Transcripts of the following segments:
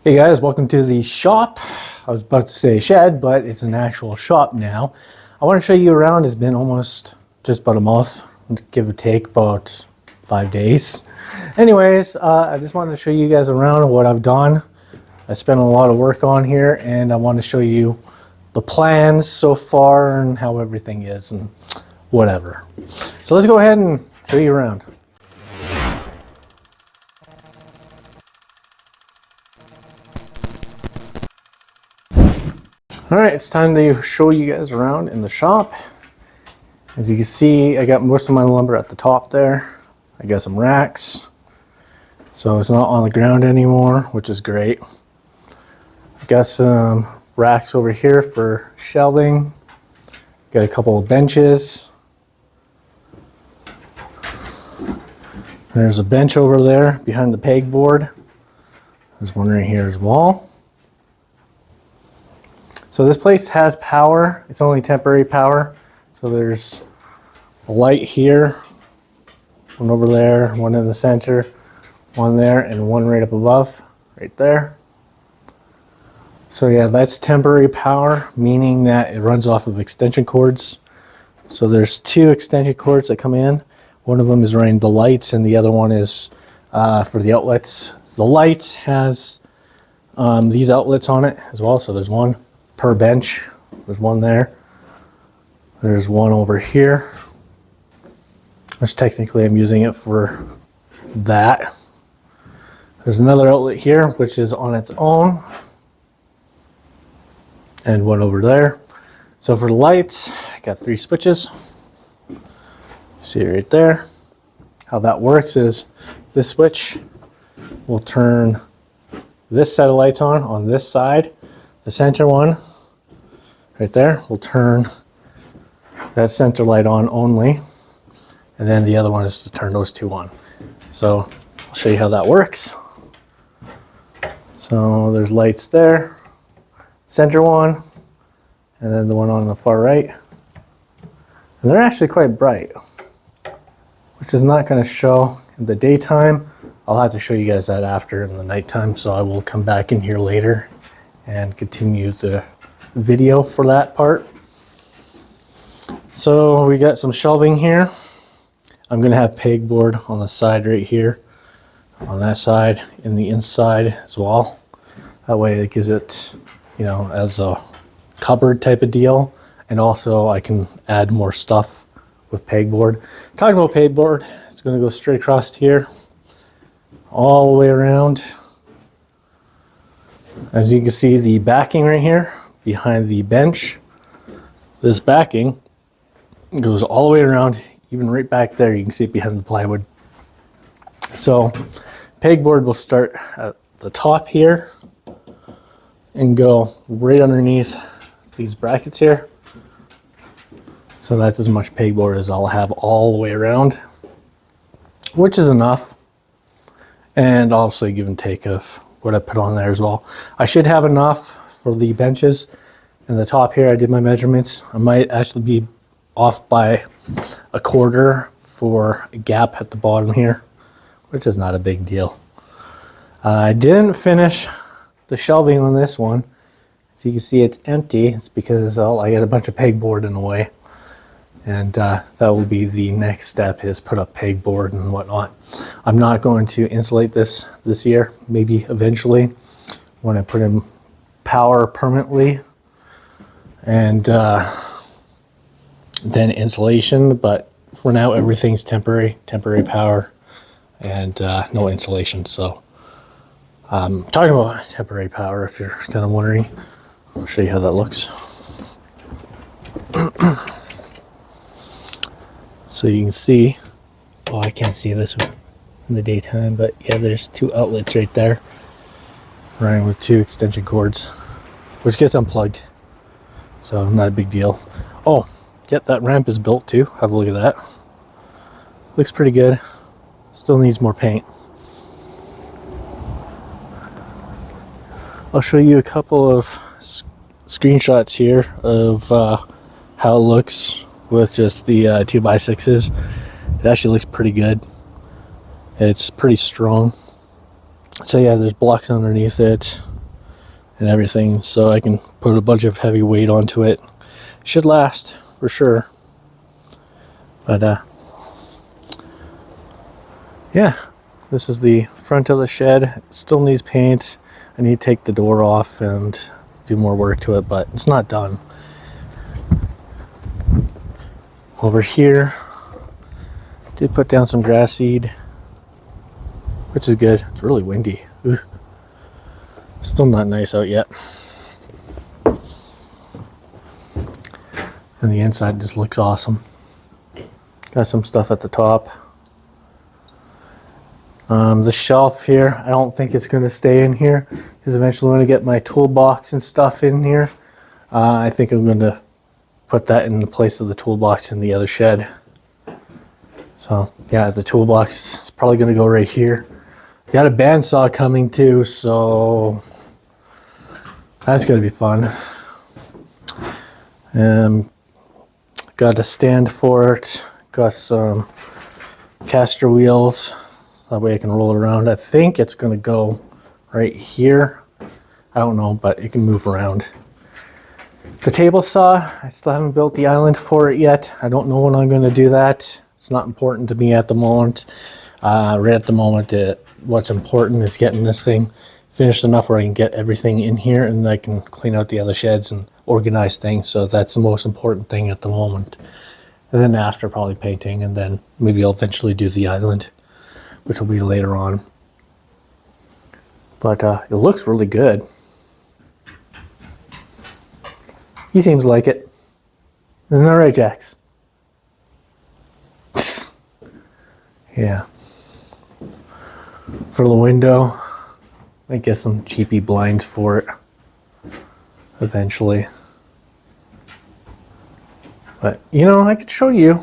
Hey guys, welcome to the shop. I was about to say shed, but it's an actual shop now. I want to show you around. It's been almost just about a month, give or take about 5 days. Anyways, I just wanted to show you guys around what I've done. I spent a lot of work on here and I want to show you the plans so far and how everything is and whatever. So let's go ahead and show you around. All right, it's time to show you guys around in the shop. As you can see, I got most of my lumber at the top there. I got some racks, so it's not on the ground anymore, which is great. I got some racks over here for shelving. Got a couple of benches. There's a bench over there behind the pegboard. There's one right here as well. So this place has power. It's only temporary power. So there's a light here, one over there, one in the center, one there, and one right up above, right there. So yeah, that's temporary power, meaning that it runs off of extension cords. So there's two extension cords that come in. One of them is running the lights and the other one is for the outlets. The light has these outlets on it as well. So there's one per bench. There's one there. There's one over here, which technically I'm using it for that. There's another outlet here, which is on its own, and one over there. So for the lights, I got 3 switches. See right there. How that works is this switch will turn this set of lights on this side. The center one right there will turn that center light on only, and then the other one is to turn those two on. So I'll show you how that works. So there's lights there, center one, and then the one on the far right. And they're actually quite bright, which is not going to show in the daytime. I'll have to show you guys that after in the nighttime, so I will come back in here later and continue the video for that part. So we got some shelving here. I'm gonna have pegboard on the side right here, on that side, in the inside as well. That way it gives it, you know, as a cupboard type of deal. And also I can add more stuff with pegboard. Talking about pegboard, it's gonna go straight across here, all the way around. As you can see, the backing right here behind the bench, this backing goes all the way around, even right back there. You can see it behind the plywood. So pegboard will start at the top here and go right underneath these brackets here. So that's as much pegboard as I'll have all the way around, which is enough. And also give and take of what I put on there as well. I should have enough for the benches. And the top here, I did my measurements. I might actually be off by a quarter for a gap at the bottom here, which is not a big deal. I didn't finish the shelving on this one. As you can see, it's empty. It's because I got a bunch of pegboard in the way. And that will be the next step, is put up pegboard and whatnot. I'm not going to insulate this year, maybe eventually when I put in power permanently, and then insulation. But for now, everything's temporary power and no insulation. So talking about temporary power, if you're kind of wondering, I'll show you how that looks. So you can see, oh, I can't see this in the daytime, but yeah, there's 2 outlets right there running with 2 extension cords, which gets unplugged. So not a big deal. Oh, yep, that ramp is built too. Have a look at that. Looks pretty good. Still needs more paint. I'll show you a couple of screenshots here of how it looks with just the 2x6s. It actually looks pretty good. It's pretty strong. So yeah, there's blocks underneath it. and everything, so I can put a bunch of heavy weight onto it. Should last for sure. But yeah, this is the front of the shed. It still needs paint. I need to take the door off and do more work to it, but it's not done. Over here, did put down some grass seed, which is good. It's really windy. Ooh. Still not nice out yet. And the inside just looks awesome. Got some stuff at the top. The shelf here, I don't think it's going to stay in here because eventually when I get my toolbox and stuff in here, I think I'm going to put that in the place of the toolbox in the other shed. So yeah, the toolbox is probably going to go right here. Got a bandsaw coming too, so that's going to be fun. Got a stand for it. Got some caster wheels. That way I can roll it around. I think it's going to go right here. I don't know, but it can move around. The table saw, I still haven't built the island for it yet. I don't know when I'm going to do that. It's not important to me at the moment. Right at the moment, what's important is getting this thing finished enough where I can get everything in here and I can clean out the other sheds and organize things. So that's the most important thing at the moment. And then after, probably painting, and then maybe I'll eventually do the island, which will be later on. But it looks really good. He seems like it. Isn't that right, Jax? Yeah. For the window, I get some cheapy blinds for it eventually. But, you know, I could show you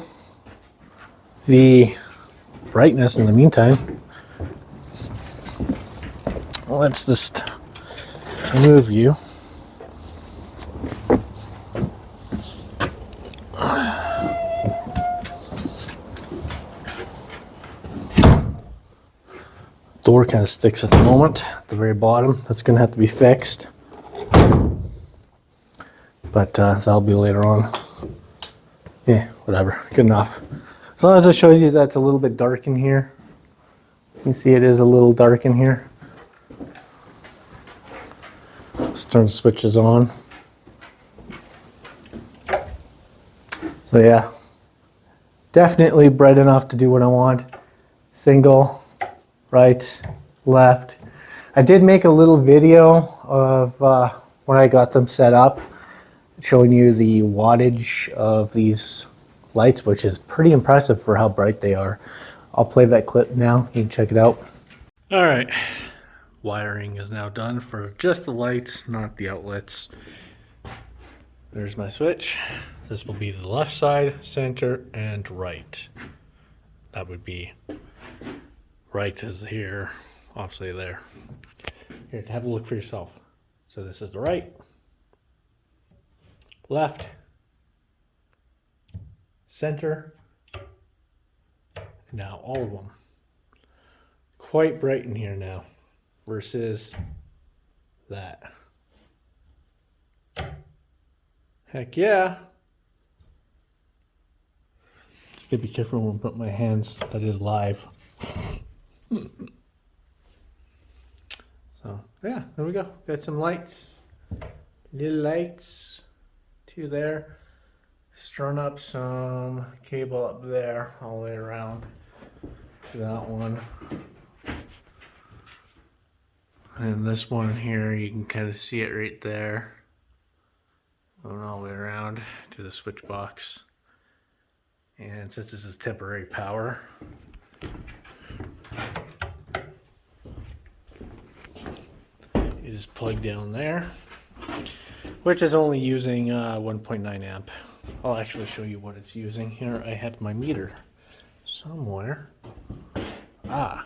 the brightness in the meantime. Let's just move you. Door kind of sticks at the moment, at the very bottom. That's going to have to be fixed. But that'll be later on. Yeah, whatever. Good enough. As long as it shows you that it's a little bit dark in here. You can see it is a little dark in here. Let's turn the switches on. So yeah, definitely bright enough to do what I want. Single, right, left. I did make a little video of when I got them set up, showing you the wattage of these lights, which is pretty impressive for how bright they are. I'll play that clip now. You can check it out. All right, wiring is now done for just the lights, not the outlets. There's my switch. This will be the left side, center, and right. That would be right is here, obviously there. Here, have a look for yourself. So this is the right, left, center, now all of them. Quite bright in here now versus that. Heck yeah. Just gotta be careful when I put my hands, that is live. So yeah, there we go. Got some lights, little lights, two there. Strung up some cable up there all the way around to that one. And this one here, you can kind of see it right there. Going all the way around to the switch box. And since this is temporary power, it is plugged down there, which is only using 1.9 amp. I'll actually show you what it's using. Here I have my meter somewhere. I'll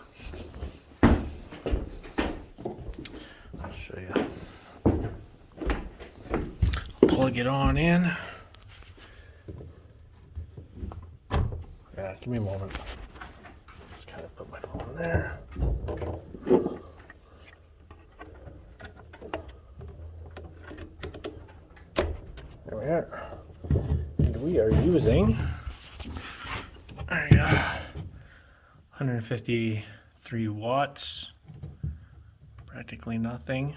show you. Plug it on in. Yeah, give me a moment. Just kind of put my phone there. we are. And we are using 153 watts, practically nothing.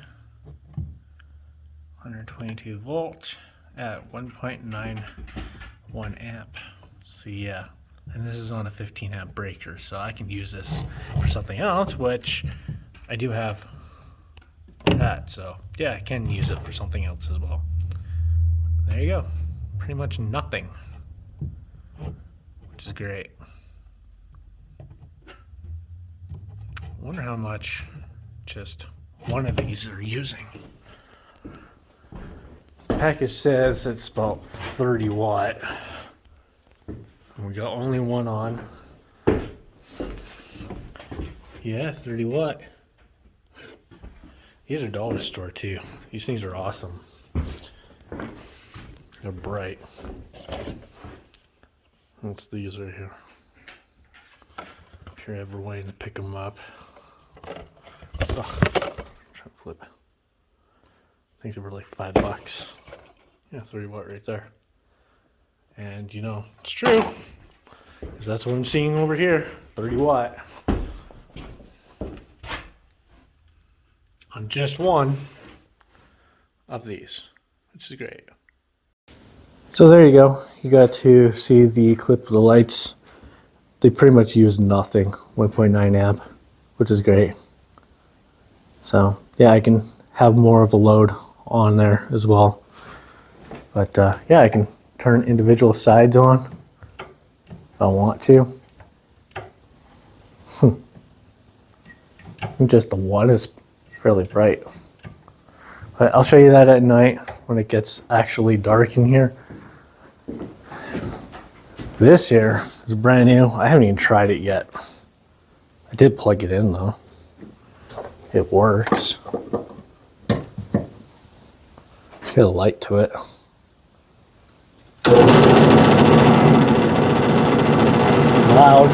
122 volt at 1.91 amp. So yeah, and this is on a 15 amp breaker, so I can use this for something else, which I do have that. So yeah, I can use it for something else as well. There you go. Pretty much nothing, which is great. I wonder how much just one of these are using. The package says it's about 30 watt. We got only one on. Yeah, 30 watt. These are dollar store too. These things are awesome. They're bright. That's these right here. If you're ever waiting to pick them up. Oh, try to flip. I think they were like $5. Yeah, 30 watt right there. And you know, it's true. Because that's what I'm seeing over here. 30 watt. On just one of these, which is great. So there you go. You got to see the clip of the lights. They pretty much use nothing, 1.9 amp, which is great. So yeah, I can have more of a load on there as well. But yeah, I can turn individual sides on if I want to. Just the one is fairly bright. But I'll show you that at night when it gets actually dark in here. This here is brand new. I haven't even tried it yet. I did plug it in though. It works. It's got a light to it. It's loud.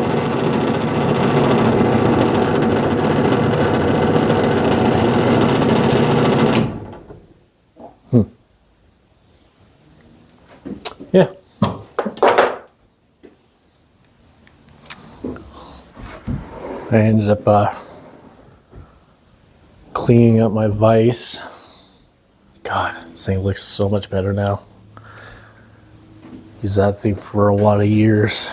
Yeah. I ended up cleaning up my vise. God, this thing looks so much better now. Used that thing for a lot of years.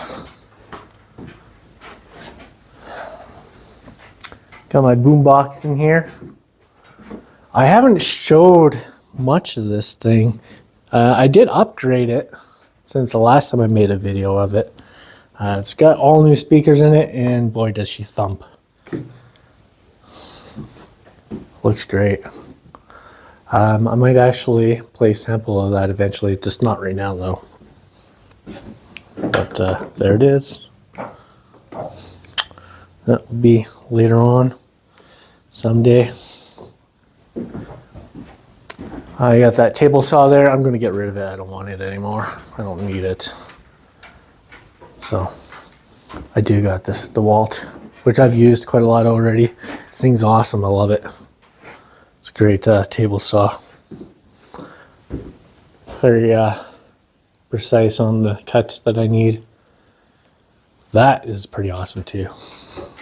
Got my boombox in here. I haven't showed much of this thing. I did upgrade it since the last time I made a video of it. It's got all new speakers in it, and boy does she thump. Looks great. I might actually play a sample of that eventually, just not right now though. But there it is. That will be later on someday. I got that table saw there. I'm going to get rid of it. I don't want it anymore. I don't need it. So I do got this DeWalt, which I've used quite a lot already. This thing's awesome. I love it. It's a great table saw. Very precise on the cuts that I need. That is pretty awesome too.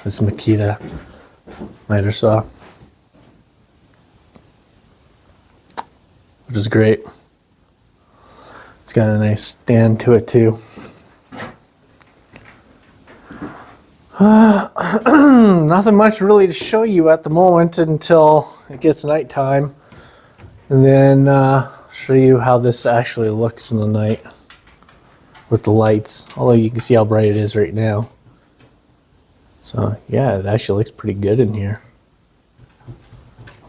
This Makita miter saw, which is great. It's got a nice stand to it too. Nothing much really to show you at the moment until it gets nighttime, and then show you how this actually looks in the night with the lights, although you can see how bright it is right now. So yeah, it actually looks pretty good in here.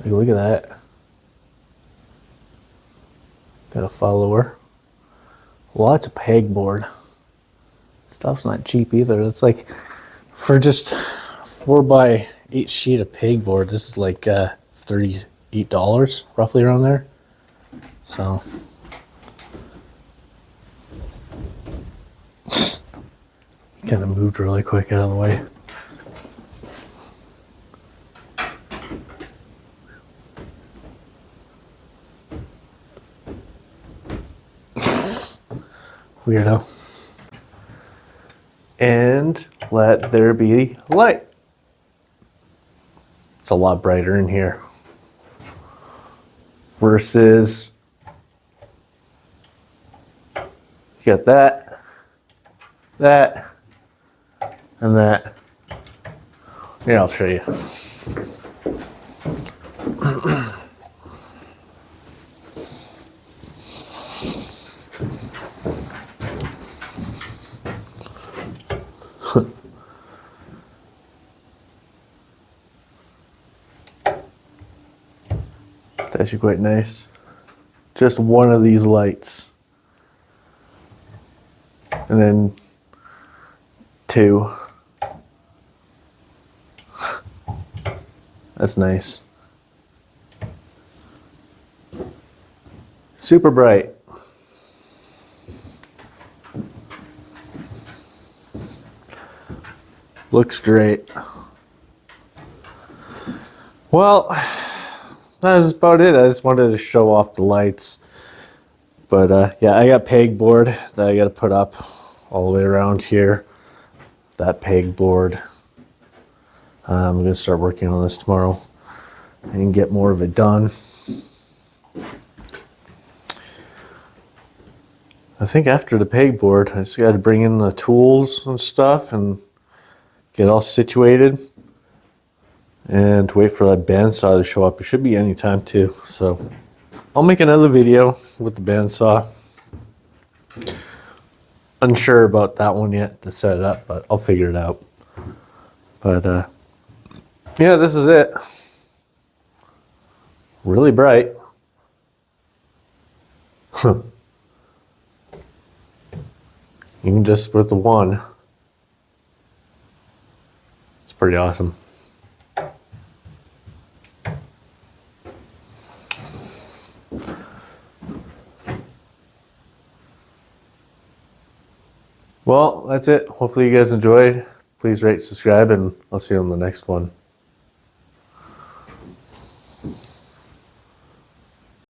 Like, look at that. Got a follower. Lots of pegboard. Stuff's not cheap either. It's like, for just 4x8 sheet of pegboard, this is like $38, roughly around there. So kind of moved really quick out of the way. Weirdo. And let there be light. It's a lot brighter in here. Versus, you got that, that, and that. Yeah, I'll show you. It's actually quite nice. Just one of these lights. And then two. That's nice. Super bright. Looks great. Well, that's about it. I just wanted to show off the lights. But yeah, I got pegboard that I got to put up all the way around here. That pegboard. I'm going to start working on this tomorrow and get more of it done. I think after the pegboard, I just got to bring in the tools and stuff and get all situated and wait for that bandsaw to show up. It should be any time too. So I'll make another video with the bandsaw. Unsure about that one yet to set it up, but I'll figure it out. But yeah, this is it. Really bright. Even just with the one. It's pretty awesome. Well, that's it. Hopefully you guys enjoyed. Please rate, subscribe, and I'll see you on the next one.